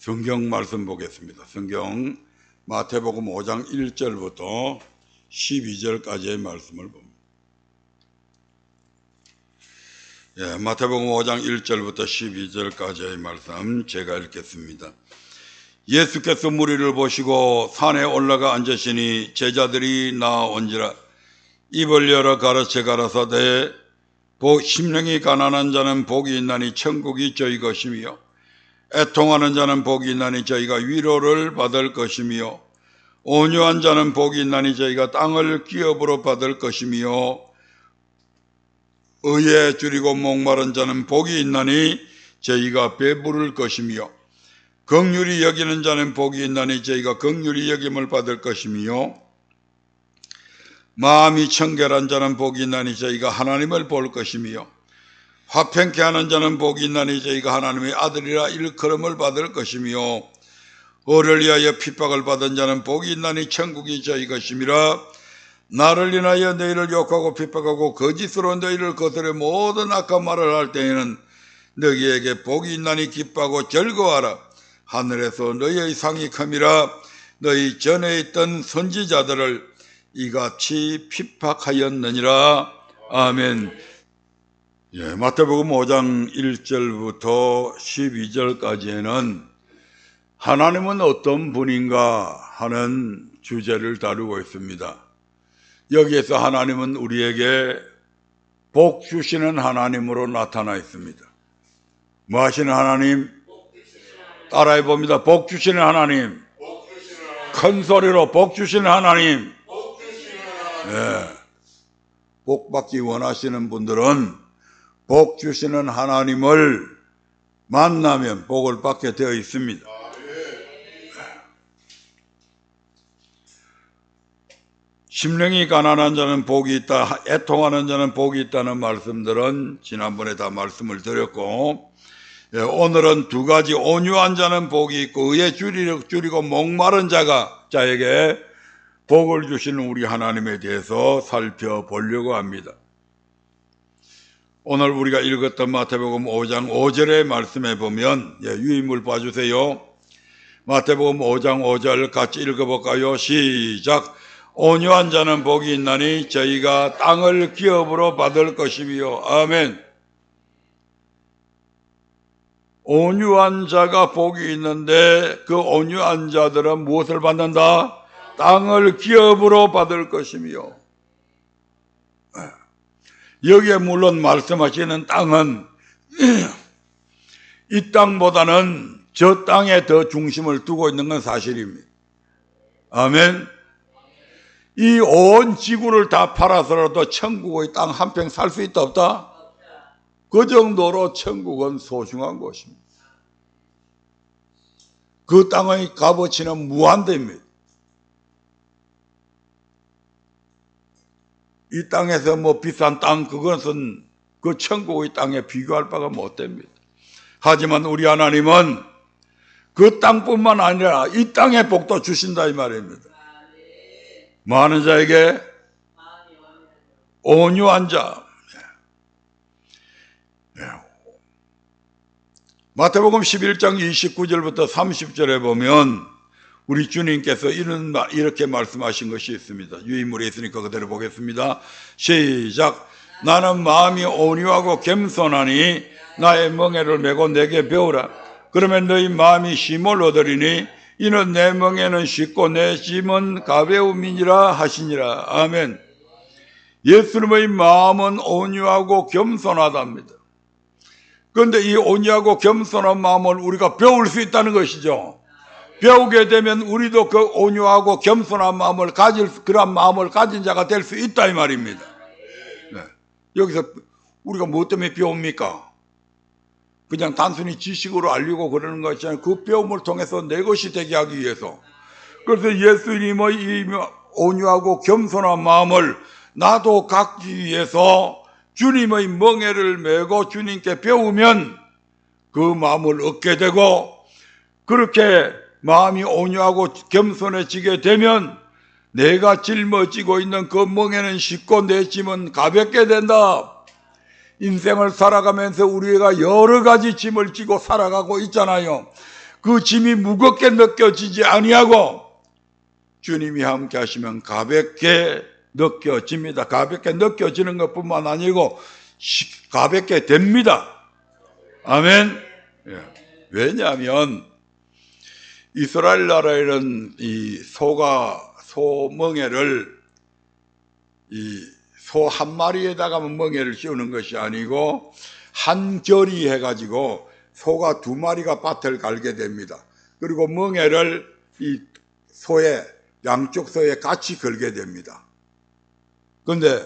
성경 말씀 보겠습니다. 성경 마태복음 5장 1절부터 12절까지의 말씀을 봅니다. 마태복음 5장 1절부터 12절까지의 말씀 제가 읽겠습니다. 예수께서 무리를 보시고 산에 올라가 앉으시니 제자들이 나온지라. 입을 열어 가르쳐 가라사대 심령이 가난한 자는 복이 있나니 천국이 저희 것이며, 애통하는 자는 복이 있나니 저희가 위로를 받을 것이며, 온유한 자는 복이 있나니 저희가 땅을 기업으로 받을 것이며, 의에 줄이고 목마른 자는 복이 있나니 저희가 배부를 것이며, 긍휼히 여기는 자는 복이 있나니 저희가 긍휼히 여김을 받을 것이며, 마음이 청결한 자는 복이 있나니 저희가 하나님을 볼 것이며, 화평케 하는 자는 복이 있나니 저희가 하나님의 아들이라 일컬음을 받을 것이며, 의를 위하여 핍박을 받은 자는 복이 있나니 천국이 저희 것이미라. 나를 인하여 너희를 욕하고 핍박하고 거짓으로 너희를 거스려 모든 악한 말을 할 때에는 너희에게 복이 있나니 기뻐하고 즐거워하라. 하늘에서 너희의 상이 큼이라. 너희 전에 있던 선지자들을 이같이 핍박하였느니라. 아멘. 마태복음 5장 1절부터 12절까지에는 하나님은 어떤 분인가 하는 주제를 다루고 있습니다. 여기에서 하나님은 우리에게 복 주시는 하나님으로 나타나 있습니다. 뭐 하시는 하나님? 따라해 봅니다. 복 주시는 하나님. 큰 소리로 복 주시는 하나님. 복 받기 원하시는 분들은 복 주시는 하나님을 만나면 복을 받게 되어 있습니다. 심령이 가난한 자는 복이 있다, 애통하는 자는 복이 있다는 말씀들은 지난번에 다 말씀을 드렸고, 오늘은 두 가지, 온유한 자는 복이 있고 의에 줄이고 목마른 자에게 복을 주시는 우리 하나님에 대해서 살펴보려고 합니다. 오늘 우리가 읽었던 마태복음 5장 5절의 말씀에 보면, 유인물 봐주세요. 마태복음 5장 5절 같이 읽어볼까요? 시작. 온유한 자는 복이 있나니 저희가 땅을 기업으로 받을 것이며. 아멘. 온유한 자가 복이 있는데 그 온유한 자들은 무엇을 받는다? 땅을 기업으로 받을 것이며. 여기에 물론 말씀하시는 땅은 이 땅보다는 저 땅에 더 중심을 두고 있는 건 사실입니다. 아멘. 이 온 지구를 다 팔아서라도 천국의 땅 한 평 살 수 있다 없다? 그 정도로 천국은 소중한 곳입니다. 그 땅의 값어치는 무한대입니다. 이 땅에서 뭐 비싼 땅, 그것은 그 천국의 땅에 비교할 바가 못 됩니다. 하지만 우리 하나님은 그 땅뿐만 아니라 이 땅의 복도 주신다 이 말입니다. 많은 자에게 온유한 자. 마태복음 11장 29절부터 30절에 보면 우리 주님께서 이렇게 말씀하신 것이 있습니다. 유인물에 있으니까 그대로 보겠습니다. 시작. 나는 마음이 온유하고 겸손하니 나의 멍에를 메고 내게 배우라. 그러면 너희 마음이 쉼을 얻으리니 이는 내 멍에는 쉽고 내 짐은 가벼움이니라 하시니라. 아멘. 예수님의 마음은 온유하고 겸손하답니다. 그런데 이 온유하고 겸손한 마음을 우리가 배울 수 있다는 것이죠. 배우게 되면 우리도 그 온유하고 겸손한 마음을 그런 마음을 가진 자가 될 수 있다 이 말입니다. 여기서 우리가 무엇 때문에 배웁니까? 그냥 단순히 지식으로 알리고 그러는 것이 아니라 그 배움을 통해서 내 것이 되게 하기 위해서. 그래서 예수님의 이 온유하고 겸손한 마음을 나도 갖기 위해서 주님의 멍에를 메고 주님께 배우면 그 마음을 얻게 되고, 그렇게 마음이 온유하고 겸손해지게 되면 내가 짊어지고 있는 그 멍에는 쉽고 내 짐은 가볍게 된다. 인생을 살아가면서 우리가 여러 가지 짐을 지고 살아가고 있잖아요. 그 짐이 무겁게 느껴지지 아니하고 주님이 함께 하시면 가볍게 느껴집니다. 가볍게 느껴지는 것뿐만 아니고 가볍게 됩니다. 아멘. 예. 왜냐하면 이스라엘 나라에는 이 소멍에를 이 소 한 마리에다가 멍에를 씌우는 것이 아니고 한 결이 해가지고 소가 두 마리가 밭을 갈게 됩니다. 그리고 멍에를 이 소의 양쪽 소에 같이 걸게 됩니다. 그런데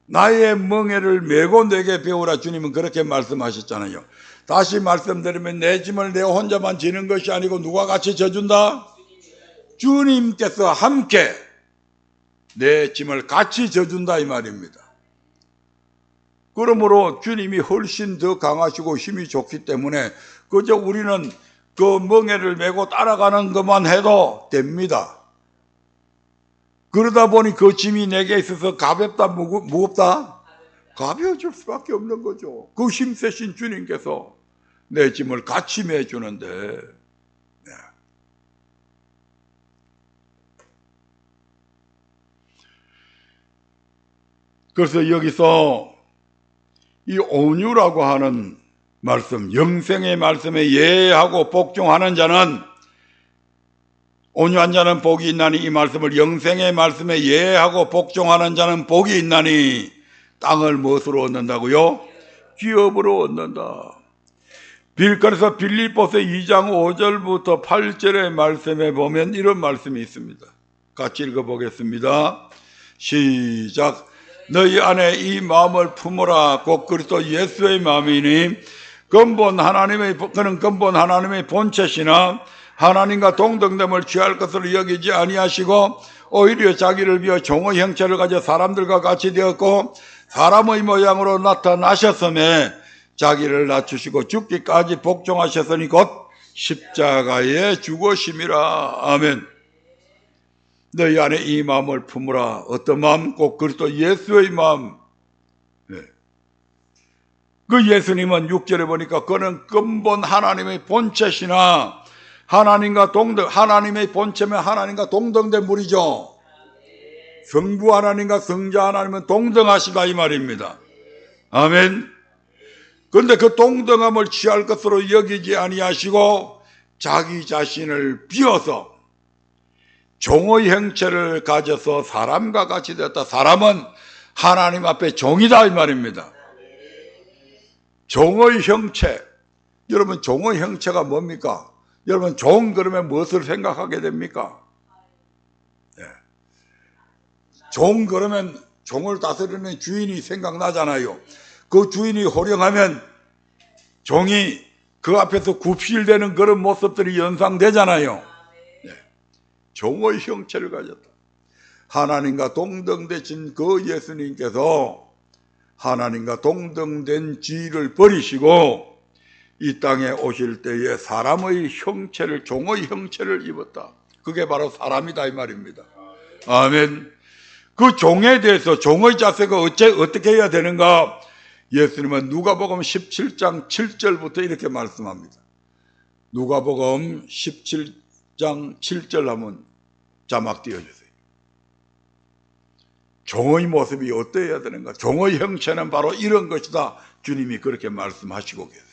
나의 멍에를 메고 내게 배우라 주님은 그렇게 말씀하셨잖아요. 다시 말씀드리면 내 짐을 내 혼자만 지는 것이 아니고 누가 같이 져준다? 주님께서 함께 내 짐을 같이 져준다 이 말입니다. 그러므로 주님이 훨씬 더 강하시고 힘이 좋기 때문에 그저 우리는 그 멍에를 메고 따라가는 것만 해도 됩니다. 그러다 보니 그 짐이 내게 있어서 가볍다 무겁다? 가벼워질 수밖에 없는 거죠. 그 힘세신 주님께서 내 짐을 같이 매주는데 네. 그래서 여기서 이 온유라고 하는 말씀, 영생의 말씀에 예하고 복종하는 자는 온유한 자는 복이 있나니 이 말씀을 영생의 말씀에 예하고 복종하는 자는 복이 있나니 땅을 무엇으로 얻는다고요? 기업으로 얻는다. 그래서 빌립보서 2장 5절부터 8절의 말씀에 보면 이런 말씀이 있습니다. 같이 읽어보겠습니다. 시작. 너희 안에 이 마음을 품으라. 곧 그리스도 예수의 마음이니 그는 근본 하나님의 본체시나 하나님과 동등됨을 취할 것으로 여기지 아니하시고 오히려 자기를 비워 종의 형체를 가져 사람들과 같이 되었고 사람의 모양으로 나타나셨음에 자기를 낮추시고 죽기까지 복종하셨으니 곧 십자가에 죽으심이라. 아멘. 너희 안에 이 마음을 품으라. 어떤 마음? 꼭 그리스도 예수의 마음. 네. 그 예수님은 6절에 보니까 그는 근본 하나님의 본체시나 하나님의 본체면 하나님과 동등된 분이죠. 성부 하나님과 성자 하나님은 동등하시다 이 말입니다. 아멘. 그런데 그 동등함을 취할 것으로 여기지 아니하시고 자기 자신을 비워서 종의 형체를 가져서 사람과 같이 되었다. 사람은 하나님 앞에 종이다 이 말입니다. 종의 형체. 여러분 종의 형체가 뭡니까? 여러분 종 그러면 무엇을 생각하게 됩니까? 네. 종 그러면 종을 다스리는 주인이 생각나잖아요. 그 주인이 호령하면 종이 그 앞에서 굽실대는 그런 모습들이 연상되잖아요. 네. 종의 형체를 가졌다. 하나님과 동등되신 그 예수님께서 하나님과 동등된 지위를 버리시고 이 땅에 오실 때에 사람의 형체를, 종의 형체를 입었다. 그게 바로 사람이다 이 말입니다. 아멘. 그 종에 대해서 종의 자세가 어떻게 해야 되는가? 예수님은 누가복음 17장 7절부터 이렇게 말씀합니다. 누가복음 17장 7절 한번 자막 띄워주세요. 종의 모습이 어떠해야 되는가? 종의 형체는 바로 이런 것이다. 주님이 그렇게 말씀하시고 계세요.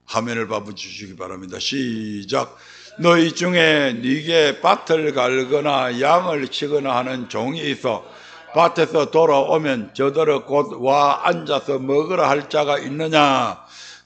화면을 봐주시기 바랍니다. 시작. 너희 중에 네게 밭을 갈거나 양을 치거나 하는 종이 있어 밭에서 돌아오면 저더러 곧 와 앉아서 먹으라 할 자가 있느냐?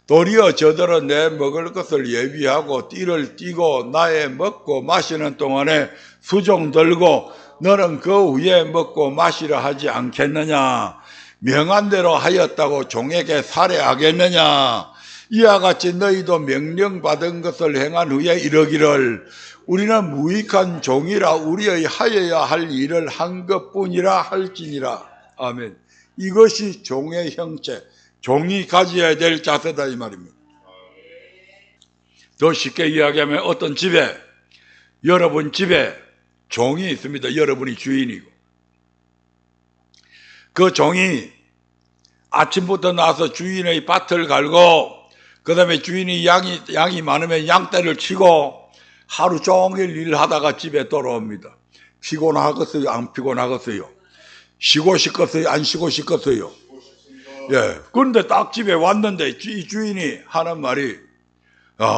도리어 저더러 내 먹을 것을 예비하고 띠를 띠고 나의 먹고 마시는 동안에 수종 들고 너는 그 위에 먹고 마시라 하지 않겠느냐? 명한 대로 하였다고 종에게 살해하겠느냐? 이와 같이 너희도 명령받은 것을 행한 후에 이러기를 우리는 무익한 종이라 우리의 하여야 할 일을 한 것뿐이라 할지니라. 아멘. 이것이 종의 형체, 종이 가져야 될 자세다 이 말입니다. 더 쉽게 이야기하면 어떤 집에, 여러분 집에 종이 있습니다. 여러분이 주인이고 그 종이 아침부터 나서 주인의 밭을 갈고 그 다음에 주인이 양이 많으면 양떼를 치고 하루 종일 일하다가 집에 돌아옵니다. 피곤하겠어요? 안 피곤하겠어요? 쉬고 싶겠어요? 안 쉬고 싶겠어요? 예. 그런데 딱 집에 왔는데 이 주인이 하는 말이,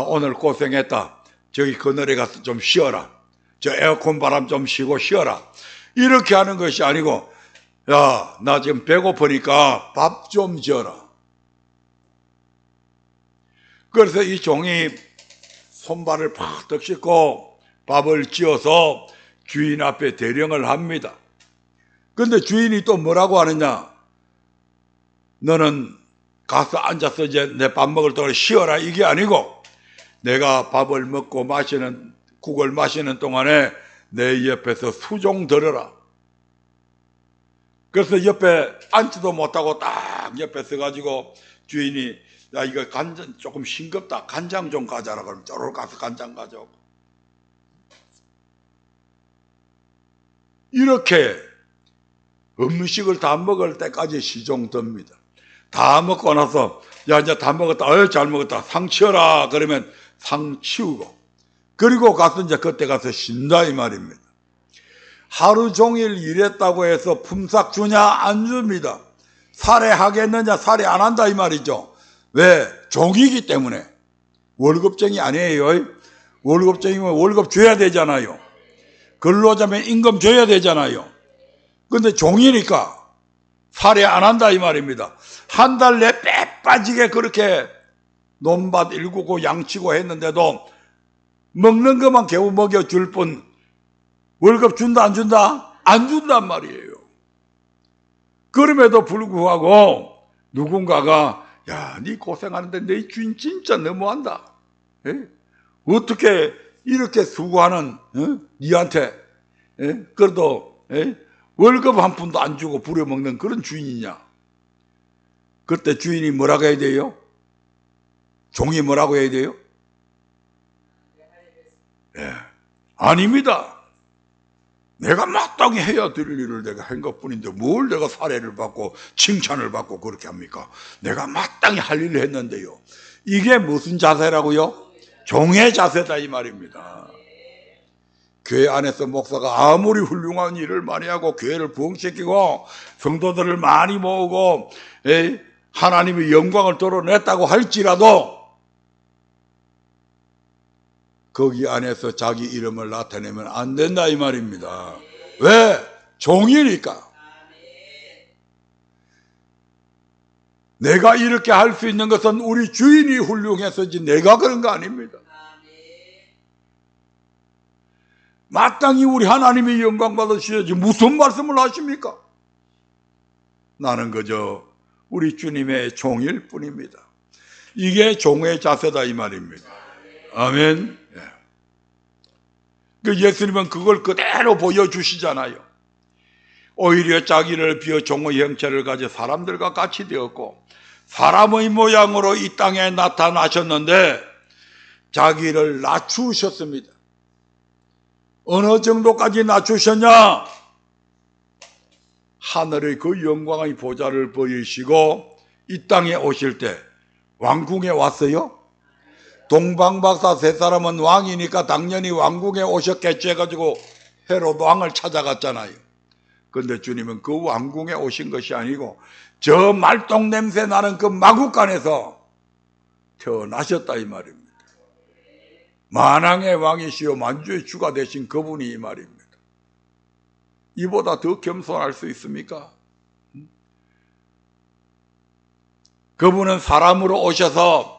오늘 고생했다. 저기 그늘에 가서 좀 쉬어라. 저 에어컨 바람 좀 쉬고 쉬어라. 이렇게 하는 것이 아니고, 야, 나 지금 배고프니까 밥 좀 줘라. 그래서 이 종이 손발을 팍떡 씻고 밥을 지어서 주인 앞에 대령을 합니다. 근데 주인이 또 뭐라고 하느냐? 너는 가서 앉아서 이제 내 밥 먹을 동안 쉬어라. 이게 아니고, 내가 밥을 먹고 국을 마시는 동안에 내 옆에서 수종 들어라. 그래서 옆에 앉지도 못하고 딱 옆에 서가지고 주인이, 야, 이거 간장 조금 싱겁다. 간장 좀 가져라. 그럼 쪼르륵 가서 간장 가져오고. 이렇게 음식을 다 먹을 때까지 시종듭니다. 다 먹고 나서, 야, 이제 다 먹었다. 잘 먹었다. 상 치워라. 그러면 상 치우고. 그리고 가서 이제 그때 가서 쉰다 이 말입니다. 하루 종일 일했다고 해서 품삯 주냐? 안 줍니다. 살해하겠느냐? 살해 안 한다 이 말이죠. 왜? 종이기 때문에. 월급쟁이 아니에요. 월급쟁이면 월급 줘야 되잖아요. 근로자면 임금 줘야 되잖아요. 근데 종이니까 살해 안 한다 이 말입니다. 한 달 내 빼 빠지게 그렇게 논밭 일구고 양치고 했는데도 먹는 것만 겨우 먹여줄 뿐 월급 준다 안 준다? 안 준단 말이에요. 그럼에도 불구하고 누군가가, 야, 네 고생하는데 내 주인 진짜 너무한다. 예? 어떻게 이렇게 수고하는 니한테 그래도 월급 한 푼도 안 주고 부려먹는 그런 주인이냐? 그때 주인이 뭐라고 해야 돼요? 종이 뭐라고 해야 돼요? 아닙니다. 내가 마땅히 해야 될 일을 내가 한 것뿐인데 뭘 내가 살해를 받고 칭찬을 받고 그렇게 합니까? 내가 마땅히 할 일을 했는데요. 이게 무슨 자세라고요? 종의 자세다 이 말입니다. 교회 안에서 목사가 아무리 훌륭한 일을 많이 하고 교회를 부흥시키고 성도들을 많이 모으고 하나님의 영광을 드러냈다고 할지라도 거기 안에서 자기 이름을 나타내면 안 된다 이 말입니다. 왜? 종이니까. 내가 이렇게 할 수 있는 것은 우리 주인이 훌륭해서지 내가 그런 거 아닙니다. 마땅히 우리 하나님의 영광 받으셔야지 무슨 말씀을 하십니까? 나는 그저 우리 주님의 종일 뿐입니다. 이게 종의 자세다 이 말입니다. 아멘. 예수님은 그걸 그대로 보여주시잖아요. 오히려 자기를 비어 종의 형체를 가져 사람들과 같이 되었고 사람의 모양으로 이 땅에 나타나셨는데 자기를 낮추셨습니다. 어느 정도까지 낮추셨냐? 하늘의 그 영광의 보좌를 버리시고 이 땅에 오실 때 왕궁에 왔어요? 동방박사 세 사람은 왕이니까 당연히 왕궁에 오셨겠지 해가지고 헤로드 왕을 찾아갔잖아요. 근데 주님은 그 왕궁에 오신 것이 아니고 저 말똥 냄새 나는 그 마국간에서 태어나셨다 이 말입니다. 만왕의 왕이시요 만주의 주가 되신 그분이 이 말입니다. 이보다 더 겸손할 수 있습니까? 그분은 사람으로 오셔서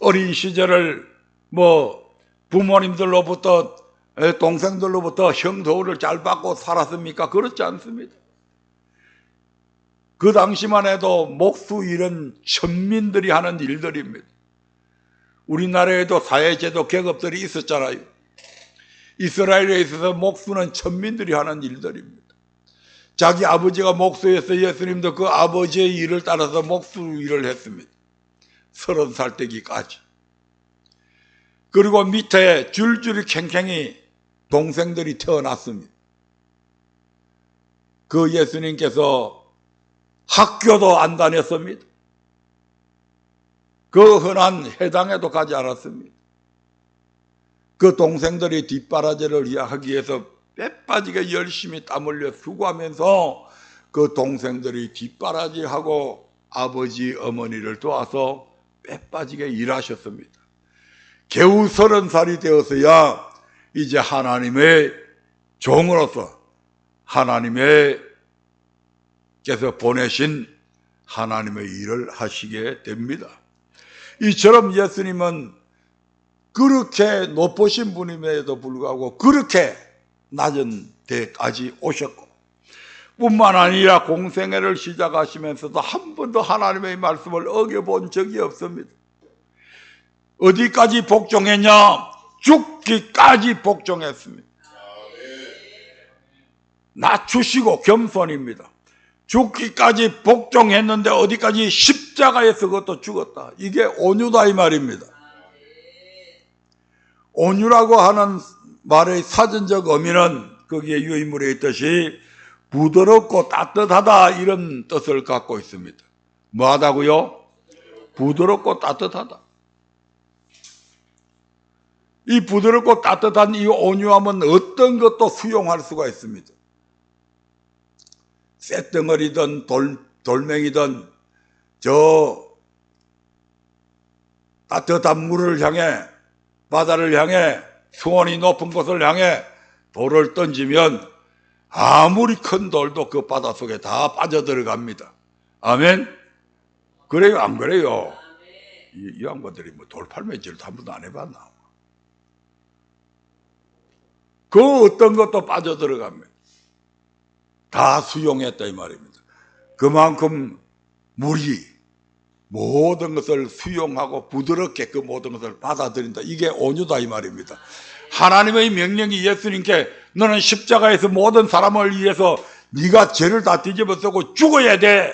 어린 시절을 부모님들로부터 동생들로부터 형도를 잘 받고 살았습니까? 그렇지 않습니다. 그 당시만 해도 목수 일은 천민들이 하는 일들입니다. 우리나라에도 사회제도 계급들이 있었잖아요. 이스라엘에 있어서 목수는 천민들이 하는 일들입니다. 자기 아버지가 목수였어요. 예수님도 그 아버지의 일을 따라서 목수 일을 했습니다. 30살 때기까지. 그리고 밑에 줄줄이 캥캥이 동생들이 태어났습니다. 그 예수님께서 학교도 안 다녔습니다. 그 흔한 해당에도 가지 않았습니다. 그 동생들이 뒷바라지를 하기 위해서 빼빠지게 열심히 땀 흘려 수고하면서 그 동생들이 뒷바라지하고 아버지 어머니를 도와서 빼빠지게 일하셨습니다. 겨우 30살이 되어서야 이제 하나님의 종으로서 하나님께서 보내신 하나님의 일을 하시게 됩니다. 이처럼 예수님은 그렇게 높으신 분임에도 불구하고 그렇게 낮은 데까지 오셨고, 뿐만 아니라 공생애를 시작하시면서도 한 번도 하나님의 말씀을 어겨본 적이 없습니다. 어디까지 복종했냐? 죽기까지 복종했습니다. 낮추시고 겸손입니다. 죽기까지 복종했는데 어디까지? 십자가에서 그것도 죽었다. 이게 온유다 이 말입니다. 온유라고 하는 말의 사전적 의미는 거기에 유인물에 있듯이 부드럽고 따뜻하다 이런 뜻을 갖고 있습니다. 뭐하다고요? 부드럽고 따뜻하다. 이 부드럽고 따뜻한 이 온유함은 어떤 것도 수용할 수가 있습니다. 쇳덩어리든 돌멩이든 저 따뜻한 물을 향해, 바다를 향해, 수온이 높은 곳을 향해 돌을 던지면 아무리 큰 돌도 그 바다 속에 다 빠져들어갑니다. 아멘? 그래요, 안 그래요? 이 양반들이 뭐 돌팔매질도 한 번도 안 해봤나? 그 어떤 것도 빠져들어갑니다. 다 수용했다 이 말입니다. 그만큼 물이 모든 것을 수용하고 부드럽게 그 모든 것을 받아들인다. 이게 온유다 이 말입니다. 하나님의 명령이 예수님께 너는 십자가에서 모든 사람을 위해서 네가 죄를 다 뒤집어 쓰고 죽어야 돼.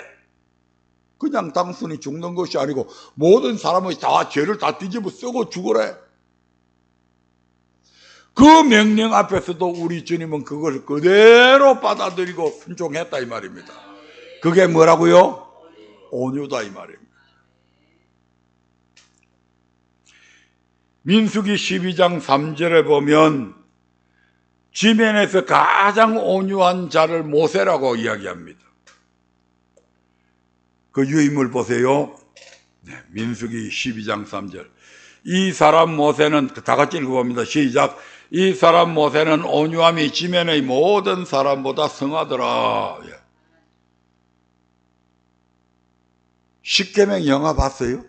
그냥 단순히 죽는 것이 아니고 모든 사람의 다 죄를 다 뒤집어 쓰고 죽으래. 그 명령 앞에서도 우리 주님은 그걸 그대로 받아들이고 순종했다 이 말입니다. 그게 뭐라고요? 온유다 이 말입니다. 민수기 12장 3절에 보면 지면에서 가장 온유한 자를 모세라고 이야기합니다. 그 유인물 보세요. 민수기 12장 3절. 이 사람 모세는, 다 같이 읽어봅니다. 시작. 이 사람 모세는 온유함이 지면의 모든 사람보다 성하더라. 십계명 영화 봤어요?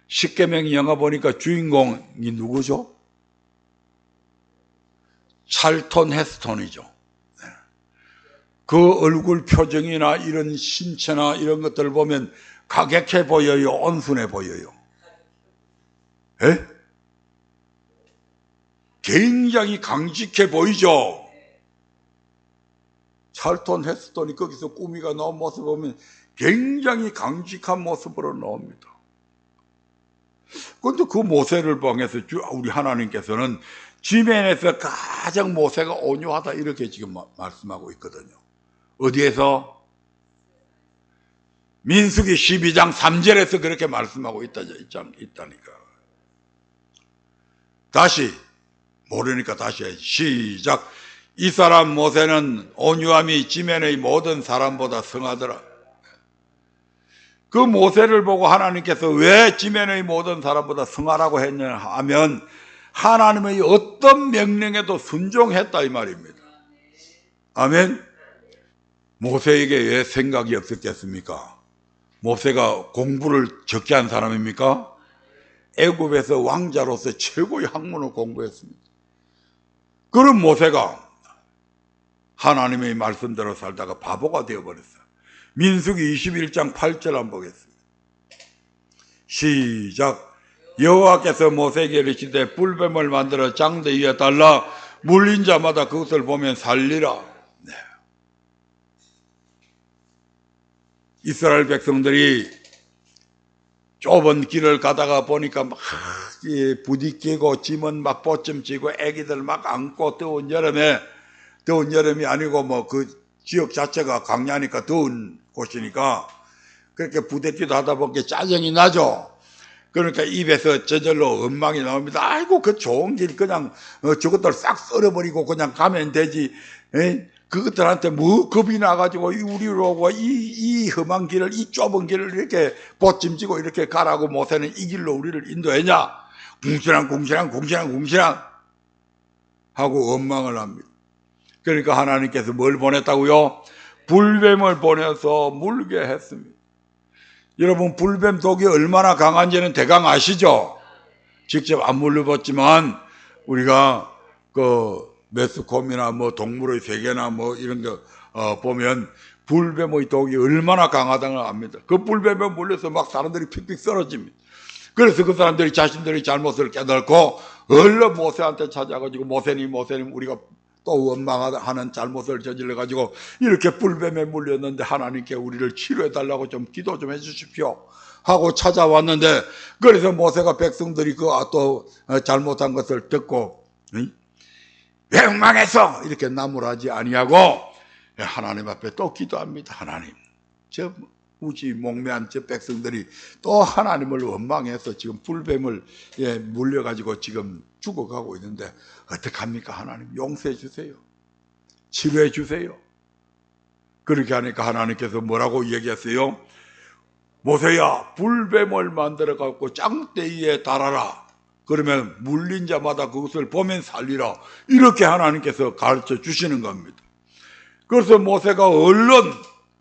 십계명 영화 보니까 주인공이 누구죠? 찰톤 헤스톤이죠. 그 얼굴 표정이나 이런 신체나 이런 것들을 보면 가격해 보여요? 온순해 보여요? 에? 굉장히 강직해 보이죠? 찰톤 헤스톤이 거기서 꾸미가 나온 모습을 보면 굉장히 강직한 모습으로 나옵니다. 그런데 그 모세를 보면서 우리 하나님께서는 지면에서 가장 모세가 온유하다 이렇게 지금 말씀하고 있거든요. 어디에서? 민수기 12장 3절에서 그렇게 말씀하고 있다니까. 다시 모르니까 다시 해. 시작. 이 사람 모세는 온유함이 지면의 모든 사람보다 성하더라. 그 모세를 보고 하나님께서 왜 지면의 모든 사람보다 성하라고 했냐 하면 하나님의 어떤 명령에도 순종했다 이 말입니다. 아멘. 모세에게 왜 생각이 없었겠습니까? 모세가 공부를 적게 한 사람입니까? 애굽에서 왕자로서 최고의 학문을 공부했습니다. 그런 모세가 하나님의 말씀대로 살다가 바보가 되어버렸어요. 민수기 21장 8절 한번 보겠습니다. 시작. 여호와께서 모세에게 이르시되 불뱀을 만들어 장대 위에 달라 물린 자마다 그것을 보면 살리라. 네. 이스라엘 백성들이 좁은 길을 가다가 보니까 막 부딪히고 짐은 막 보쯤지고 애기들 막 안고 더운 여름이 아니고 뭐 그 지역 자체가 강야니까 더운 곳이니까 그렇게 부대끼도 하다 보니까 짜증이 나죠. 그러니까 입에서 저절로 원망이 나옵니다. 아이고 그 좋은 길 그냥 저것들 싹 썰어버리고 그냥 가면 되지. 그것들한테 뭐 겁이 나가지고 우리로 오고 이 험한 길을, 이 좁은 길을 이렇게 보찜지고 이렇게 가라고 모세는 이 길로 우리를 인도했냐. 궁시랑 하고 원망을 합니다. 그러니까 하나님께서 뭘 보냈다고요? 불뱀을 보내서 물게 했습니다. 여러분 불뱀 독이 얼마나 강한지는 대강 아시죠? 직접 안 물려봤지만 우리가 그 매스컴이나 뭐 동물의 세계나 뭐 이런 거 보면 불뱀의 독이 얼마나 강하다는 걸 압니다. 그 불뱀에 물려서 막 사람들이 픽픽 쓰러집니다. 그래서 그 사람들이 자신들의 잘못을 깨닫고 얼른 모세한테 찾아가지고 모세님 우리가 또 원망하는 잘못을 저질러가지고 이렇게 불뱀에 물렸는데 하나님께 우리를 치료해달라고 좀 기도 좀 해주십시오 하고 찾아왔는데, 그래서 모세가 백성들이 그 또 잘못한 것을 듣고 왜 원망했어 이렇게 나무라지 아니하고 하나님 앞에 또 기도합니다. 하나님, 저 우지 목매한 저 백성들이 또 하나님을 원망해서 지금 불뱀을 물려가지고 지금 죽어가고 있는데 어떡합니까? 하나님 용서해 주세요. 치료해 주세요. 그렇게 하니까 하나님께서 뭐라고 얘기했어요? 모세야, 불뱀을 만들어 갖고 짱대위에 달아라. 그러면 물린 자마다 그것을 보면 살리라. 이렇게 하나님께서 가르쳐 주시는 겁니다. 그래서 모세가 얼른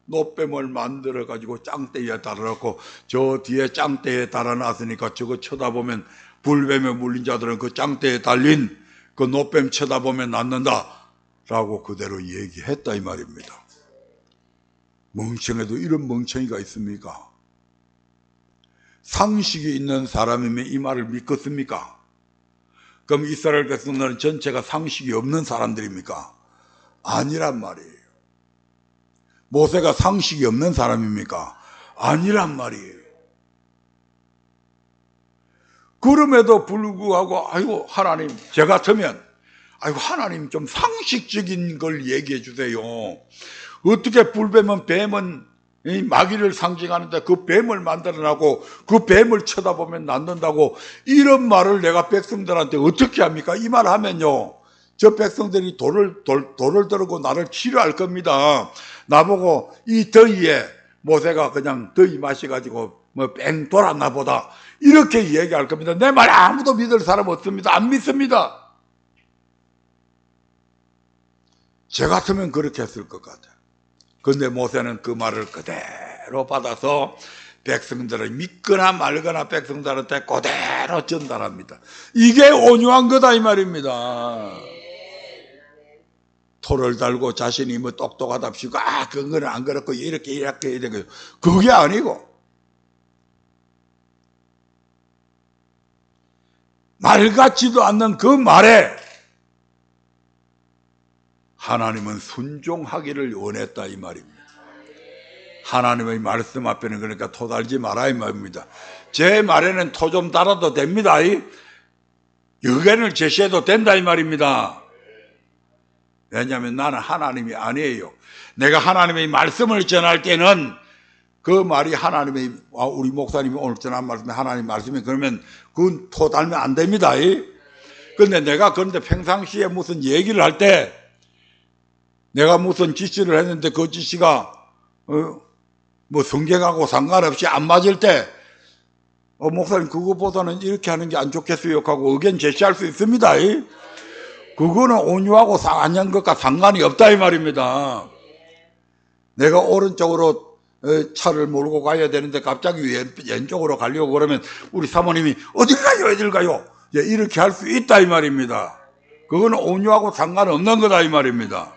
노뱀을 만들어 가지고 짱대위에 달아놓고 저 뒤에 짱대에 달아놨으니까 저거 쳐다보면 불뱀에 물린 자들은 그 짱대에 달린 그 노뱀 쳐다보면 낫는다 라고 그대로 얘기했다 이 말입니다. 멍청해도 이런 멍청이가 있습니까? 상식이 있는 사람이면 이 말을 믿겠습니까? 그럼 이스라엘 백성들은 전체가 상식이 없는 사람들입니까? 아니란 말이에요. 모세가 상식이 없는 사람입니까? 아니란 말이에요. 그럼에도 불구하고 아이고 하나님, 저 같으면 아이고 하나님 좀 상식적인 걸 얘기해 주세요. 어떻게 불뱀은 뱀은 마귀를 상징하는데 그 뱀을 만들어내고 그 뱀을 쳐다보면 낫는다고 이런 말을 내가 백성들한테 어떻게 합니까? 이 말 하면요 저 백성들이 돌을 들고 나를 치료할 겁니다. 나보고 이 더위에 모세가 그냥 더위 마셔가지고 뭐 뺑 돌았나 보다 이렇게 얘기할 겁니다. 내 말 아무도 믿을 사람 없습니다. 안 믿습니다. 제 같으면 그렇게 했을 것 같아요. 그런데 모세는 그 말을 그대로 받아서 백성들을 믿거나 말거나 백성들한테 그대로 전달합니다. 이게 온유한 거다 이 말입니다. 토를 달고 자신이 뭐 똑똑하답시고 그거는 안 그렇고 이렇게 해야 되는 그게 아니고 말 같지도 않는 그 말에 하나님은 순종하기를 원했다 이 말입니다. 하나님의 말씀 앞에는 그러니까 토 달지 마라 이 말입니다. 제 말에는 토 좀 달아도 됩니다. 의견을 제시해도 된다 이 말입니다. 왜냐하면 나는 하나님이 아니에요. 내가 하나님의 말씀을 전할 때는 그 말이 하나님의 우리 목사님이 오늘 전한 말씀이 하나님 말씀이 그러면 그건 토 달면 안 됩니다. 그런데 내가 그런데 평상시에 무슨 얘기를 할 때 내가 무슨 지시를 했는데 그 지시가 뭐 성경하고 상관없이 안 맞을 때 목사님 그거보다는 이렇게 하는 게 안 좋겠어요 하고 의견 제시할 수 있습니다. 그거는 온유하고 상한 것과 상관이 없다 이 말입니다. 내가 오른쪽으로 차를 몰고 가야 되는데 갑자기 왼쪽으로 가려고 그러면 우리 사모님이 어딜 가요 이렇게 할 수 있다 이 말입니다. 그거는 온유하고 상관없는 거다 이 말입니다.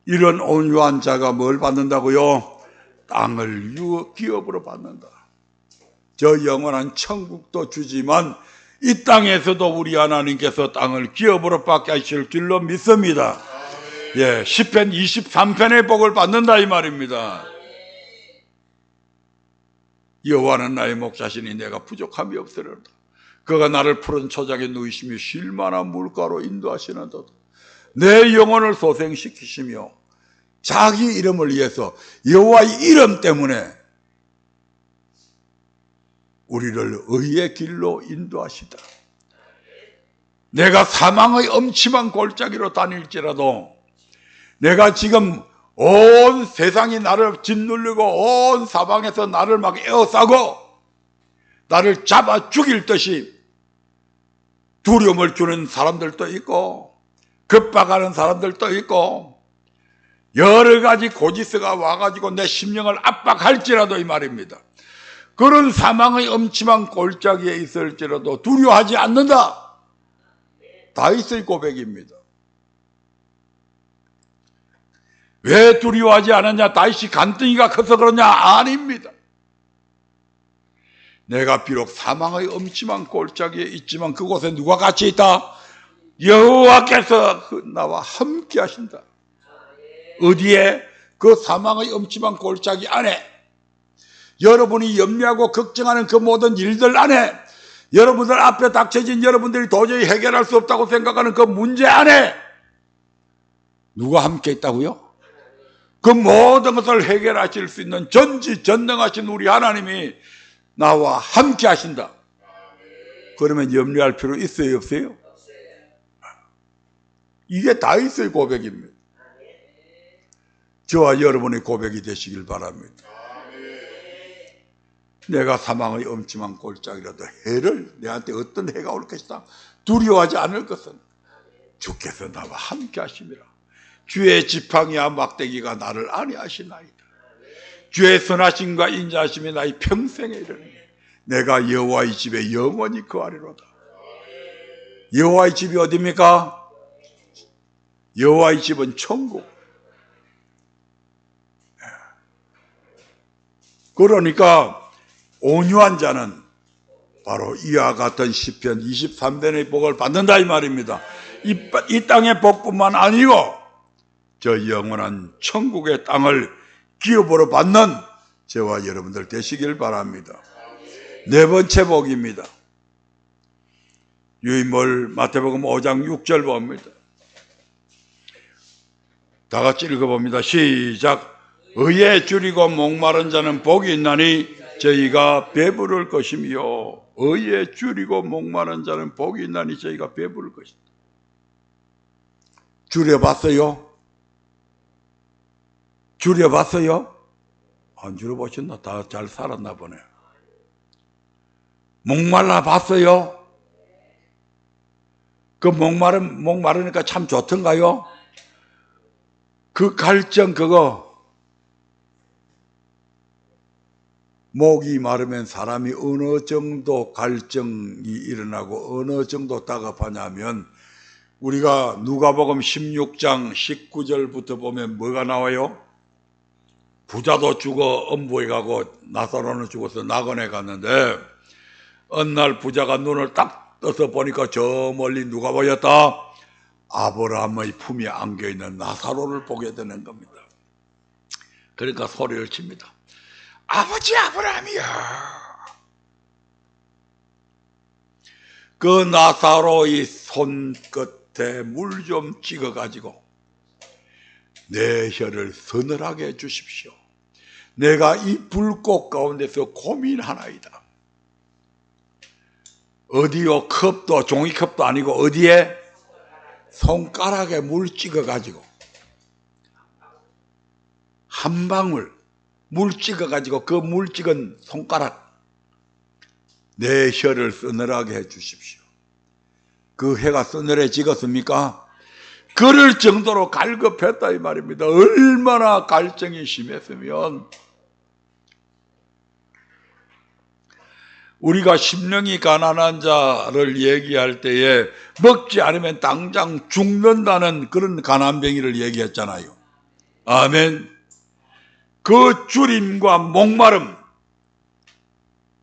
이런 온유한 자가 뭘 받는다고요? 땅을 기업으로 받는다. 저 영원한 천국도 주지만 이 땅에서도 우리 하나님께서 땅을 기업으로 받게 하실 줄로 믿습니다. 시편 23편의 복을 받는다 이 말입니다. 여호와는 나의 목자시니 내가 부족함이 없으리로다. 그가 나를 푸른 초장에 누이시며 쉴만한 물가로 인도하시는도다. 내 영혼을 소생시키시며 자기 이름을 위해서 여호와의 이름 때문에 우리를 의의 길로 인도하시다. 내가 사망의 엄침한 골짜기로 다닐지라도, 내가 지금 온 세상이 나를 짓누르고 온 사방에서 나를 막 에워싸고 나를 잡아 죽일 듯이 두려움을 주는 사람들도 있고 급박하는 사람들도 있고 여러 가지 고지서가 와가지고 내 심령을 압박할지라도 이 말입니다. 그런 사망의 엄침한 골짜기에 있을지라도 두려워하지 않는다. 다윗의 고백입니다. 왜 두려워하지 않았냐? 다윗이 간등이가 커서 그러냐? 아닙니다. 내가 비록 사망의 엄침한 골짜기에 있지만 그곳에 누가 같이 있다? 여호와께서 나와 함께 하신다. 어디에? 그 사망의 엄침한 골짜기 안에, 여러분이 염려하고 걱정하는 그 모든 일들 안에, 여러분들 앞에 닥쳐진 여러분들이 도저히 해결할 수 없다고 생각하는 그 문제 안에 누가 함께 있다고요? 그 모든 것을 해결하실 수 있는 전지전능하신 우리 하나님이 나와 함께 하신다. 그러면 염려할 필요 있어요, 없어요? 이게 다윗의 고백입니다. 저와 여러분의 고백이 되시길 바랍니다. 내가 사망의 엄침한 골짜기라도 해를, 내한테 어떤 해가 올 것이다 두려워하지 않을 것은 주께서 나와 함께 하심이라. 주의 지팡이와 막대기가 나를 안위하시나이다. 주의 선하심과 인자하심이 나의 평생에 이르니 내가 여호와의 집에 영원히 거하리로다. 여호와의 집이 어디입니까? 여호와의 집은 천국. 그러니까 온유한 자는 바로 이와 같은 시편 23편의 복을 받는다 이 말입니다. 이 땅의 복뿐만 아니고 저 영원한 천국의 땅을 기업으로 받는 저와 여러분들 되시길 바랍니다. 네 번째 복입니다. 유인물 마태복음 5장 6절 봅니다. 다 같이 읽어봅니다. 시작. 의에 줄이고 목마른 자는 복이 있나니 저희가 배부를 것이며, 의에 줄이고 목마른 자는 복이 있나니 저희가 배부를 것이다. 줄여봤어요? 줄여봤어요? 안 줄여보셨나? 다 잘 살았나 보네. 목말라 봤어요? 그 목마르니까 참 좋던가요? 그 갈증 그거, 목이 마르면 사람이 어느 정도 갈증이 일어나고 어느 정도 다급하냐면, 우리가 누가복음 16장 19절부터 보면 뭐가 나와요? 부자도 죽어 엄부에 가고 나사로는 죽어서 낙원에 갔는데, 어느 날 부자가 눈을 딱 떠서 보니까 저 멀리 누가 보였다? 아브라함의 품에 안겨있는 나사로를 보게 되는 겁니다. 그러니까 소리를 칩니다. 아버지 아브라함이여. 그 나사로의 손끝에 물 좀 찍어가지고 내 혀를 서늘하게 해주십시오. 내가 이 불꽃 가운데서 고민하나이다. 어디요? 컵도 종이컵도 아니고 어디에? 손가락에 물 찍어가지고 한 방울 물 찍어가지고 그 물 찍은 손가락 내 혀를 서늘하게 해주십시오. 그 혀가 서늘해지겠습니까? 그럴 정도로 갈급했다 이 말입니다. 얼마나 갈증이 심했으면, 우리가 심령이 가난한 자를 얘기할 때에 먹지 않으면 당장 죽는다는 그런 가난뱅이를 얘기했잖아요. 아멘. 그 줄임과 목마름,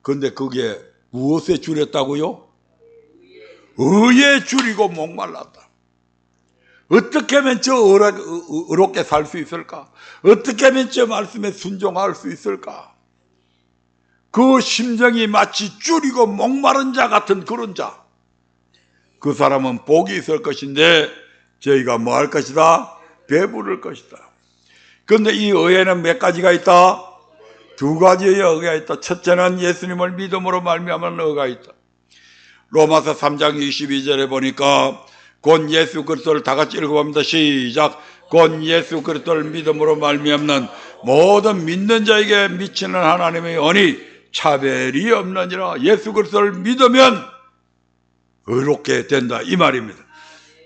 그런데 그게 무엇에 줄였다고요? 의에 줄이고 목말랐다. 어떻게 하면 저 의롭게 살 수 있을까? 어떻게 하면 저 말씀에 순종할 수 있을까? 그 심정이 마치 줄이고 목마른 자 같은 그런 자, 그 사람은 복이 있을 것인데 저희가 뭐 할 것이다? 배부를 것이다. 그런데 이 의에는 몇 가지가 있다? 두 가지의 의가 있다. 첫째는 예수님을 믿음으로 말미암은 의가 있다. 로마서 3장 22절에 보니까 곧 예수 그리스도를 다 같이 읽어봅니다. 시작. 곧 예수 그리스도를 믿음으로 말미암는 모든 믿는 자에게 미치는 하나님의 언이 차별이 없느니라. 예수 그리스도를 믿으면 의롭게 된다, 이 말입니다.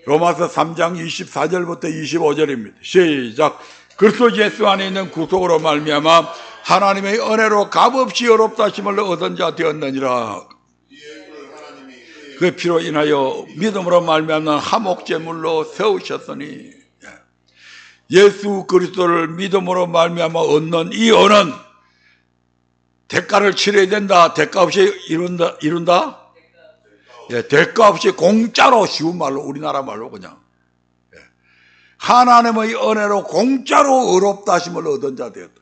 로마서 3장 24절부터 25절입니다. 시작. 그리스도 예수 안에 있는 구속으로 말미암아 하나님의 은혜로 값없이 의롭다 하심을 얻은 자 되었느니라. 그 피로 인하여 믿음으로 말미암는 화목제물로 세우셨으니, 예수 그리스도를 믿음으로 말미암아 얻는 이恩은 대가를 치러야 된다. 대가 없이 이룬다? 예, 대가 없이 공짜로, 쉬운 말로, 우리나라 말로 그냥. 예. 하나님의 은혜로 공짜로 의롭다 하심을 얻은 자 되었다.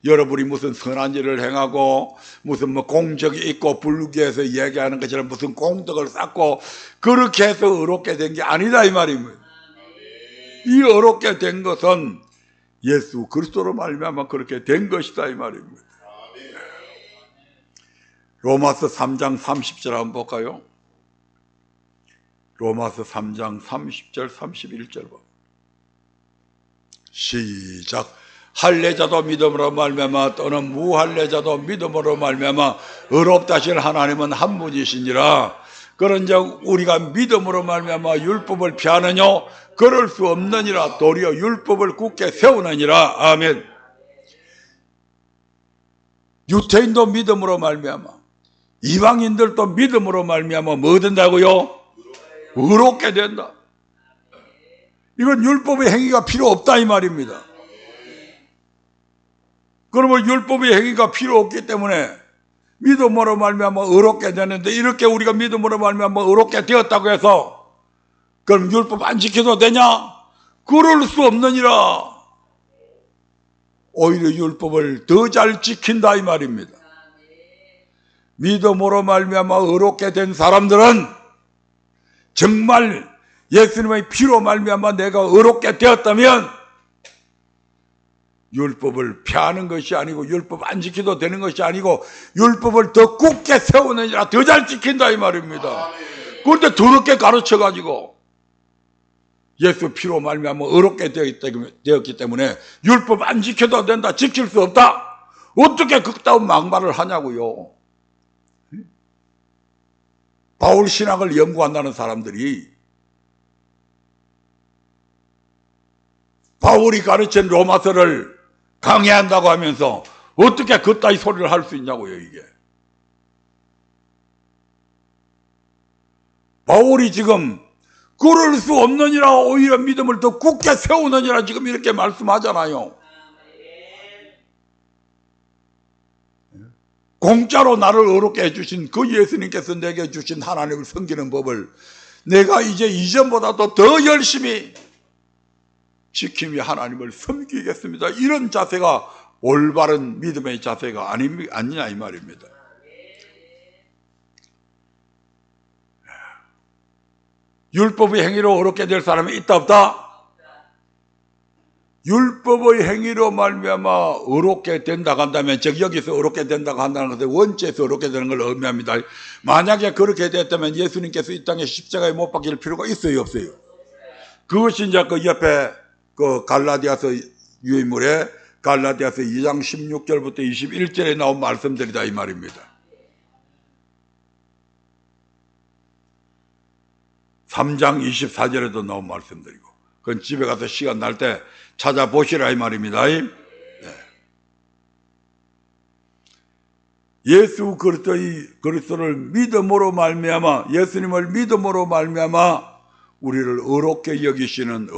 여러분이 무슨 선한 일을 행하고 무슨 뭐 공적이 있고 불교에서 얘기하는 것처럼 무슨 공덕을 쌓고 그렇게 해서 의롭게 된 게 아니다, 이 말입니다. 이 의롭게 된 것은 예수 그리스도로 말미암아 그렇게 된 것이다, 이 말입니다. 로마서 3장 30절 한번 볼까요? 로마서 3장 30절 31절 봐. 시작. 할례자도 믿음으로 말미암아 또는 무할례자도 믿음으로 말미암아 의롭다 하신 하나님은 한 분이시니라. 그런즉 우리가 믿음으로 말미암아 율법을 피하느냐? 그럴 수 없느니라. 도리어 율법을 굳게 세우느니라. 아멘. 유태인도 믿음으로 말미암아, 이방인들도 믿음으로 말미암아 뭐 된다고요? 의롭게 된다. 이건 율법의 행위가 필요 없다, 이 말입니다. 그러면 율법의 행위가 필요 없기 때문에 믿음으로 말미암아 의롭게 되는데, 이렇게 우리가 믿음으로 말미암아 의롭게 되었다고 해서 그럼 율법 안 지켜도 되냐? 그럴 수 없느니라. 오히려 율법을 더 잘 지킨다, 이 말입니다. 믿음으로 말미암아 의롭게 된 사람들은 정말 예수님의 피로 말미암아 내가 의롭게 되었다면 율법을 피하는 것이 아니고 율법 안 지켜도 되는 것이 아니고 율법을 더 굳게 세우느니라, 더 잘 지킨다, 이 말입니다. 그런데 더럽게 가르쳐가지고 예수 피로 말미암아 의롭게 되었기 때문에 율법 안 지켜도 된다, 지킬 수 없다, 어떻게 그따운 막말을 하냐고요. 바울 신학을 연구한다는 사람들이 바울이 가르친 로마서를 강해한다고 하면서 어떻게 그따위 소리를 할 수 있냐고요, 이게. 바울이 지금 그럴 수 없느니라, 오히려 믿음을 더 굳게 세우느니라 지금 이렇게 말씀하잖아요. 공짜로 나를 의롭게 해주신 그 예수님께서 내게 주신 하나님을 섬기는 법을 내가 이제 이전보다도 더 열심히 지킴이 하나님을 섬기겠습니다. 이런 자세가 올바른 믿음의 자세가 아니냐, 이 말입니다. 율법의 행위로 의롭게 될 사람이 있다, 없다? 율법의 행위로 말미암아 의롭게 된다고 한다면, 즉 여기서 의롭게 된다고 한다는 것은 원죄에서 의롭게 되는 걸 의미합니다. 만약에 그렇게 됐다면 예수님께서 이 땅에 십자가에 못 박힐 필요가 있어요, 없어요? 그것이 이제 그 옆에 그 갈라디아서 유인물에 갈라디아서 2장 16절부터 21절에 나온 말씀들이다, 이 말입니다. 3장 24절에도 나온 말씀들이고, 그건 집에 가서 시간 날 때 찾아보시라, 이 말입니다. 네. 예수 그리스도를 믿음으로 말미암아, 예수님을 믿음으로 말미암아 우리를 의롭게 여기시는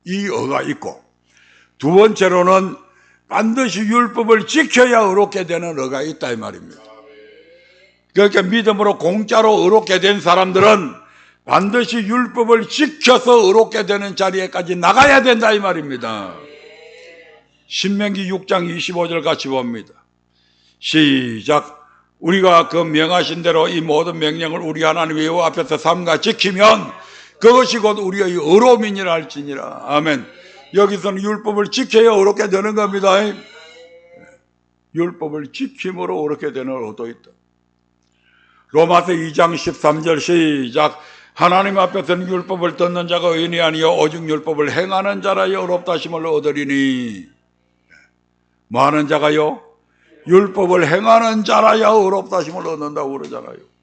이 의가 있고, 두 번째로는 반드시 율법을 지켜야 의롭게 되는 의가 있다, 이 말입니다. 그러니까 믿음으로 공짜로 의롭게 된 사람들은 반드시 율법을 지켜서 의롭게 되는 자리에까지 나가야 된다, 이 말입니다. 신명기 6장 25절 같이 봅니다. 시작. 우리가 그 명하신 대로 이 모든 명령을 우리 하나님 여호와 앞에서 삼가 지키면 그것이 곧 우리의 의로움이니라 할지니라. 아멘. 여기서는 율법을 지켜야 의롭게 되는 겁니다. 율법을 지킴으로 의롭게 되는 의도 있다. 로마서 2장 13절 시작. 하나님 앞에서는 율법을 듣는 자가 의인이 아니요 오직 율법을 행하는 자라여 의롭다 하심을 얻으리니. 뭐 하는 자가요? 율법을 행하는 자라야 의롭다 하심을 얻는다고 그러잖아요.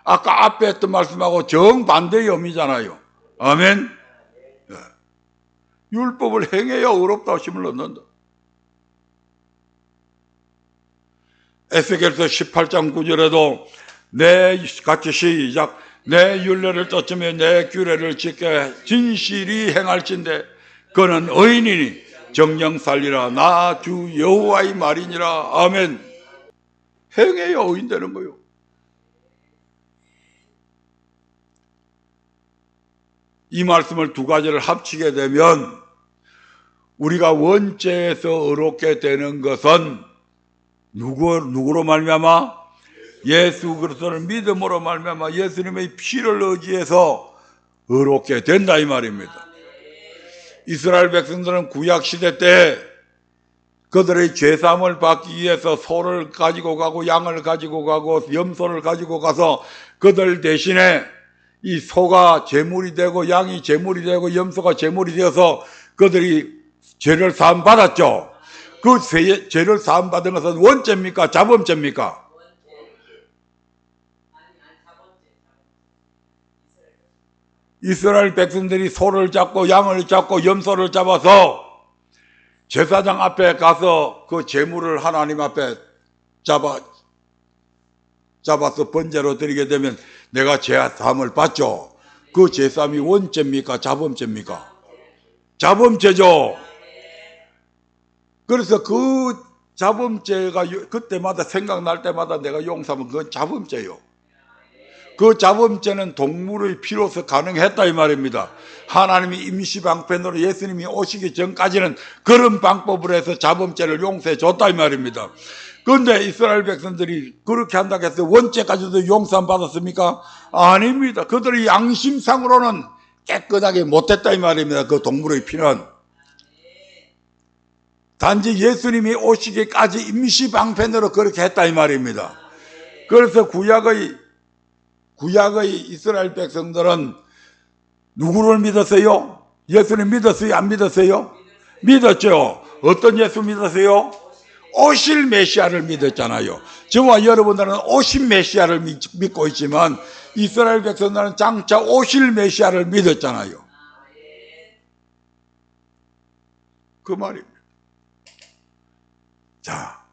아까 앞에 했던 말씀하고 정반대의 의미잖아요. 아멘. 율법을 행해야 의롭다 하심을 얻는다. 에스겔서 18장 9절에도 같이 시작. 내 율례를 쫓으며 내 규례를 지켜 진실이 행할진대 그는 의인이니 정령 살리라. 나 주 여호와의 말이니라. 아멘. 행해야 의인 되는 거요. 이 말씀을 두 가지를 합치게 되면 우리가 원죄에서 의롭게 되는 것은 누구로 말미암아? 예수 그리스도를 믿음으로 말미암아 예수님의 피를 의지해서 의롭게 된다 이 말입니다. 이스라엘 백성들은 구약 시대 때 그들의 죄사함을 받기 위해서 소를 가지고 가고 양을 가지고 가고 염소를 가지고 가서 그들 대신에 이 소가 제물이 되고 양이 제물이 되고 염소가 제물이 되어서 그들이 죄를 사함 받았죠. 그 죄를 사함 받은 것은 원죄입니까? 자범죄입니까? 이스라엘 백성들이 소를 잡고 양을 잡고 염소를 잡아서 제사장 앞에 가서 그 제물을 하나님 앞에 잡아서 번제로 드리게 되면 내가 제사함을 받죠. 그 제사함이 원죄입니까? 자범죄입니까? 자범죄죠. 그래서 그 자범죄가 그때마다 생각날 때마다 내가 용서하면 그건 자범죄요. 그 자범죄는 동물의 피로서 가능했다 이 말입니다. 하나님이 임시방편으로 예수님이 오시기 전까지는 그런 방법으로 해서 자범죄를 용서해 줬다 이 말입니다. 그런데 이스라엘 백성들이 그렇게 한다고 해서 원죄까지도 용서 안 받았습니까? 아닙니다. 그들의 양심상으로는 깨끗하게 못했다 이 말입니다. 그 동물의 피는. 단지 예수님이 오시기까지 임시방편으로 그렇게 했다 이 말입니다. 그래서 구약의 이스라엘 백성들은 누구를 믿었어요? 예수님 믿었어요? 안 믿었어요? 믿었죠. 어떤 예수 믿었어요? 오실 메시아를 믿었잖아요. 저와 여러분들은 오신 메시아를 믿고 있지만 이스라엘 백성들은 장차 오실 메시아를 믿었잖아요. 그 말입니다. 자,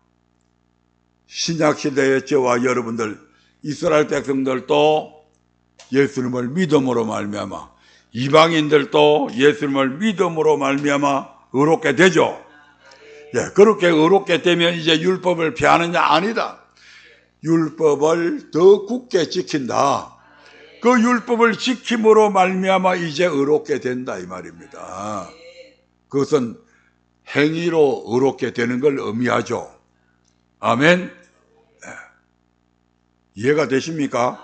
신약시대의 저와 여러분들 이스라엘 백성들도 예수님을 믿음으로 말미암아 이방인들도 예수님을 믿음으로 말미암아 의롭게 되죠. 예, 그렇게 의롭게 되면 이제 율법을 폐하느냐? 아니다. 율법을 더 굳게 지킨다. 그 율법을 지킴으로 말미암아 이제 의롭게 된다 이 말입니다. 그것은 행위로 의롭게 되는 걸 의미하죠. 아멘. 이해가 되십니까?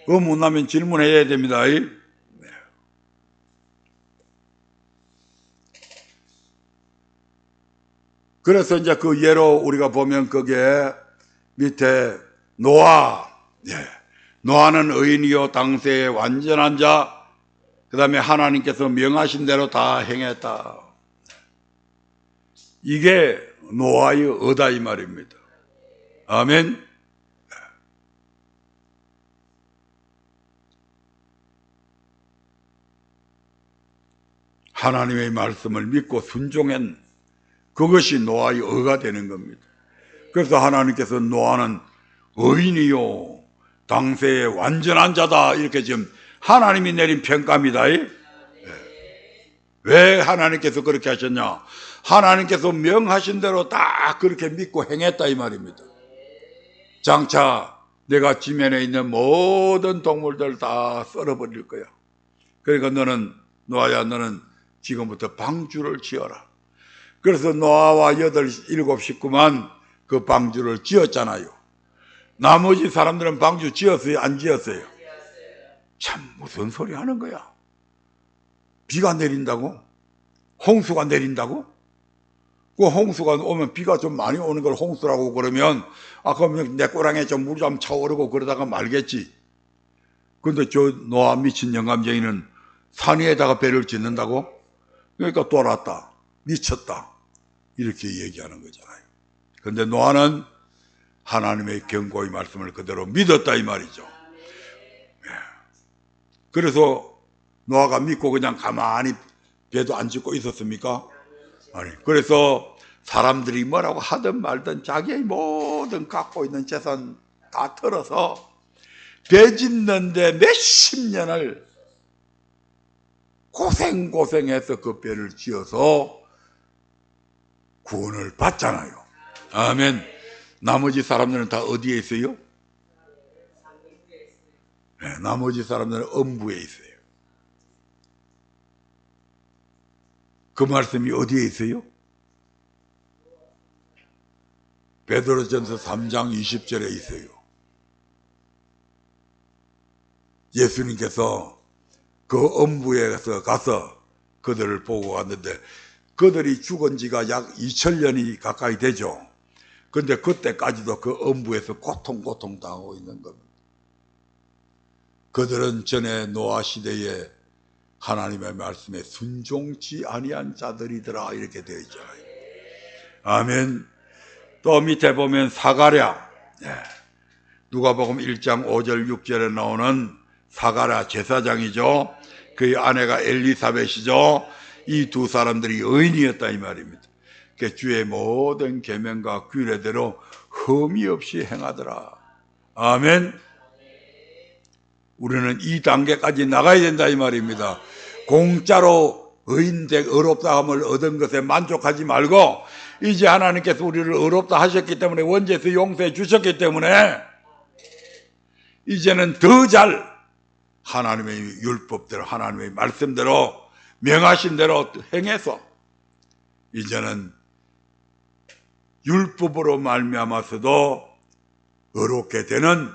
그거 못하면 질문해야 됩니다. 그래서 이제 그 예로 우리가 보면 그게 밑에 노아. 노아는 의인이요 당세의 완전한 자. 그 다음에 하나님께서 명하신 대로 다 행했다. 이게 노아의 의다 이 말입니다. 아멘. 하나님의 말씀을 믿고 순종한 그것이 노아의 의가 되는 겁니다. 그래서 하나님께서 노아는 의인이요 당세의 완전한 자다 이렇게 지금 하나님이 내린 평가입니다. 왜 하나님께서 그렇게 하셨냐? 하나님께서 명하신 대로 딱 그렇게 믿고 행했다 이 말입니다. 장차 내가 지면에 있는 모든 동물들 다 썰어버릴 거야. 그러니까 너는 노아야 너는 지금부터 방주를 지어라. 그래서 노아와 7 식구만 그 방주를 지었잖아요. 나머지 사람들은 방주 지었어요? 안 지었어요? 참 무슨 소리 하는 거야? 비가 내린다고? 홍수가 내린다고? 그 홍수가 오면 비가 좀 많이 오는 걸 홍수라고 그러면 그럼 내 꼬랑에 좀 물 좀 차오르고 그러다가 말겠지. 근데 저 노아 미친 영감쟁이는 산 위에다가 배를 짓는다고? 그러니까 돌았다. 미쳤다. 이렇게 얘기하는 거잖아요. 근데 노아는 하나님의 경고의 말씀을 그대로 믿었다 이 말이죠. 그래서 노아가 믿고 그냥 가만히 배도 안 짓고 있었습니까? 아니. 그래서 사람들이 뭐라고 하든 말든 자기의 모든 갖고 있는 재산 다 털어서 배 짓는데 몇십 년을 고생해서 그 배를 지어서 구원을 받잖아요. 아멘. 나머지 사람들은 다 어디에 있어요? 네, 나머지 사람들은 음부에 있어요. 그 말씀이 어디에 있어요? 베드로전서 3장 20절에 있어요. 예수님께서 그 음부에 가서 그들을 보고 왔는데 그들이 죽은 지가 약 2000년이 가까이 되죠. 근데 그때까지도 그 음부에서 고통 당하고 있는 겁니다. 그들은 전에 노아 시대에 하나님의 말씀에 순종치 아니한 자들이더라 이렇게 되어 있잖아요. 아멘. 또 밑에 보면 사가랴, 누가복음 1장 5절 6절에 나오는 사가랴 제사장이죠. 그의 아내가 엘리사벳이죠. 이 두 사람들이 의인이었다 이 말입니다. 주의 모든 계명과 규례대로 흠이 없이 행하더라. 아멘. 우리는 이 단계까지 나가야 된다 이 말입니다. 공짜로 의롭다함을 얻은 것에 만족하지 말고 이제 하나님께서 우리를 의롭다 하셨기 때문에 원죄에서 용서해 주셨기 때문에 이제는 더 잘 하나님의 율법대로 하나님의 말씀대로 명하신 대로 행해서 이제는 율법으로 말미암아서도 의롭게 되는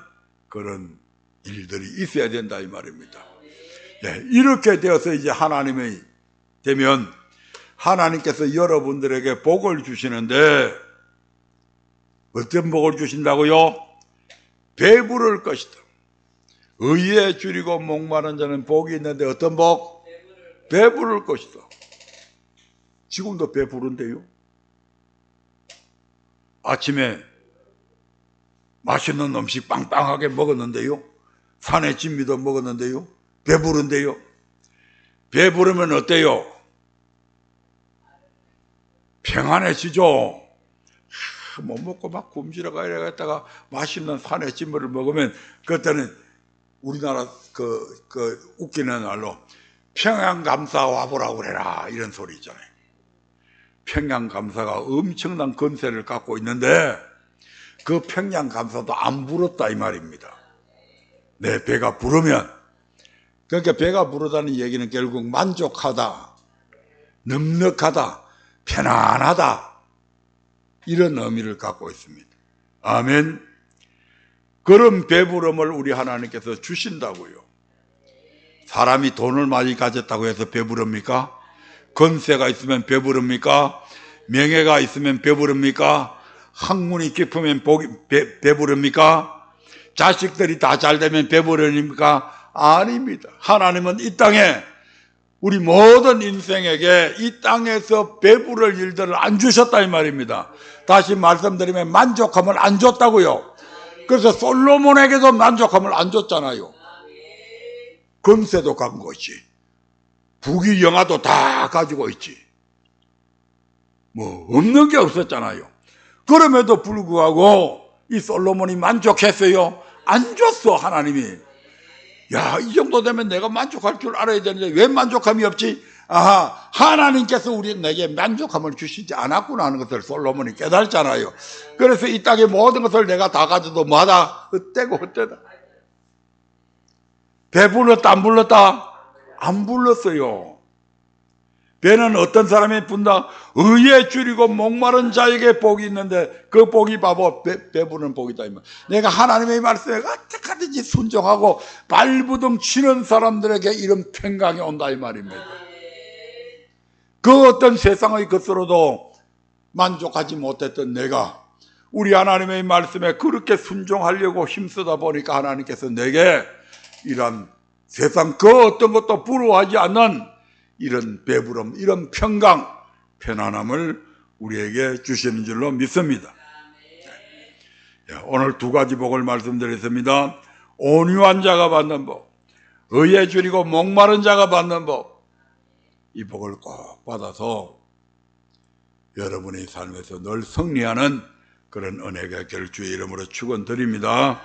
그런 일들이 있어야 된다 이 말입니다. 이렇게 되어서 이제 하나님이 되면 하나님께서 여러분들에게 복을 주시는데 어떤 복을 주신다고요? 배부를 것이다. 의에 줄이고 목마른 자는 복이 있는데 어떤 복? 배부를 것이다. 지금도 배부른데요. 아침에 맛있는 음식 빵빵하게 먹었는데요. 산의 진미도 먹었는데요. 배부른데요. 배부르면 어때요? 평안해지죠. 못 먹고 막 굶주려가 이래갔다가 맛있는 산의 진미를 먹으면 그때는 우리나라 웃기는 말로 평양감사 와보라고 그래라 이런 소리 있잖아요. 평양감사가 엄청난 권세를 갖고 있는데 그 평양감사도 안 불었다 이 말입니다. 내 배가 부르면. 그러니까 배가 부르다는 얘기는 결국 만족하다, 넉넉하다, 편안하다 이런 의미를 갖고 있습니다. 아멘. 그런 배부름을 우리 하나님께서 주신다고요. 사람이 돈을 많이 가졌다고 해서 배부릅니까? 권세가 있으면 배부릅니까? 명예가 있으면 배부릅니까? 학문이 깊으면 배부릅니까? 자식들이 다 잘되면 배부릅니까? 아닙니다. 하나님은 이 땅에 우리 모든 인생에게 이 땅에서 배부를 일들을 안 주셨다 이 말입니다. 다시 말씀드리면 만족함을 안 줬다고요. 그래서 솔로몬에게도 만족함을 안 줬잖아요. 금세도 갖고 있지. 부귀 영화도 다 가지고 있지. 뭐 없는 게 없었잖아요. 그럼에도 불구하고 이 솔로몬이 만족했어요? 안 줬어 하나님이. 야, 이 정도 되면 내가 만족할 줄 알아야 되는데 왜 만족함이 없지? 아하, 하나님께서 내게 만족함을 주시지 않았구나 하는 것을 솔로몬이 깨달잖아요. 그래서 이 땅의 모든 것을 내가 다 가져도 뭐하다? 헛되고 헛되다. 배불렀다 안 불렀다? 안 불렀어요. 배는 어떤 사람이 분다? 의에 줄이고 목마른 자에게 복이 있는데 그 복이 바보 배부른 복이다. 내가 하나님의 말씀에 어떻게 하든지 순종하고 발부둥 치는 사람들에게 이런 평강이 온다 이 말입니다. 그 어떤 세상의 것으로도 만족하지 못했던 내가 우리 하나님의 말씀에 그렇게 순종하려고 힘쓰다 보니까 하나님께서 내게 이런 세상 그 어떤 것도 부러워하지 않는 이런 배부름, 이런 평강, 편안함을 우리에게 주시는 줄로 믿습니다. 오늘 두 가지 복을 말씀드렸습니다. 온유한 자가 받는 복, 의에 줄이고 목마른 자가 받는 복, 이 복을 꼭 받아서 여러분의 삶에서 늘 승리하는 그런 은혜가 될 주의 이름으로 축원드립니다.